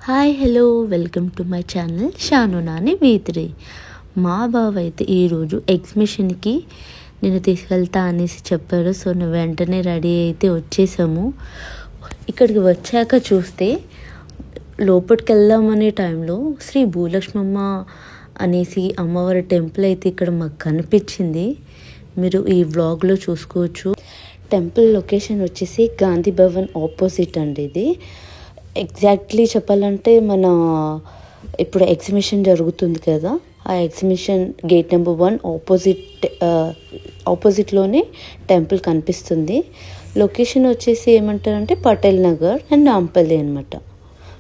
Hi hello welcome to my channel Shanu Nani వీత్రి. మా బావ అయితే ఈరోజు ఎగ్జిబిషన్కి నేను తీసుకెళ్తా అనేసి చెప్పారు. సో నేను వెంటనే రెడీ అయితే వచ్చేసాము. ఇక్కడికి వచ్చాక చూస్తే లోపలికి వెళ్దామనే టైంలో శ్రీ భూలక్ష్మమ్మ అనేసి అమ్మవారి టెంపుల్ అయితే ఇక్కడ మాకు కనిపించింది. మీరు ఈ వ్లాగ్లో చూసుకోవచ్చు. టెంపుల్ లొకేషన్ వచ్చేసి గాంధీ భవన్ ఆపోజిట్ అండి. ఇది ఎగ్జాక్ట్లీ చెప్పాలంటే మన ఇప్పుడు ఎగ్జిబిషన్ జరుగుతుంది కదా, ఆ ఎగ్జిబిషన్ గేట్ నెంబర్ 1 ఆపోజిట్లోనే టెంపుల్ కనిపిస్తుంది. లొకేషన్ వచ్చేసి ఏమంటారంటే పటేల్ నగర్ అండ్ నాంపల్లి అనమాట.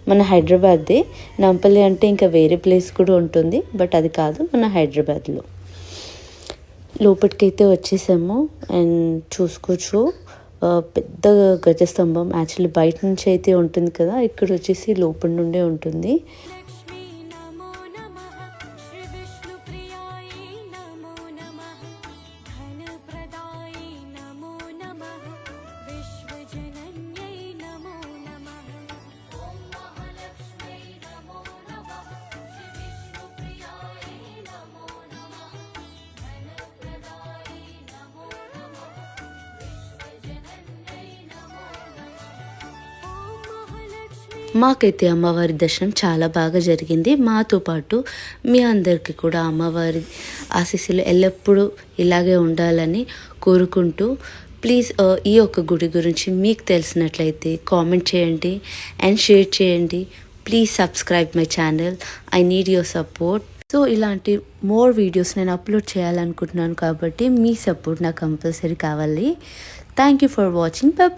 మన హైదరాబాద్దే. నాంపల్లి అంటే ఇంకా వేరే ప్లేస్ కూడా ఉంటుంది, బట్ అది కాదు, మన హైదరాబాద్లో. లోపలికైతే వచ్చేసాము అండ్ చూసుకోవచ్చు. పెద్ద గజస్తంభం యాక్చువల్లీ బయట నుంచి అయితే ఉంటుంది కదా, ఇక్కడ వచ్చేసి లోపల నుండే ఉంటుంది. మాకైతే అమ్మవారి దర్శనం చాలా బాగా జరిగింది. మాతో పాటు మీ అందరికీ కూడా అమ్మవారి ఆశీస్సులు ఎల్లప్పుడూ ఇలాగే ఉండాలని కోరుకుంటూ, ప్లీజ్ ఈ యొక్క గుడి గురించి మీకు తెలిసినట్లయితే కామెంట్ చేయండి అండ్ షేర్ చేయండి. Please subscribe my channel. I need your support. So ఇలాంటి మోర్ వీడియోస్ నేను అప్లోడ్ చేయాలనుకుంటున్నాను, కాబట్టి మీ సపోర్ట్ నాకు కంపల్సరీ కావాలి. Thank you for watching. Bye.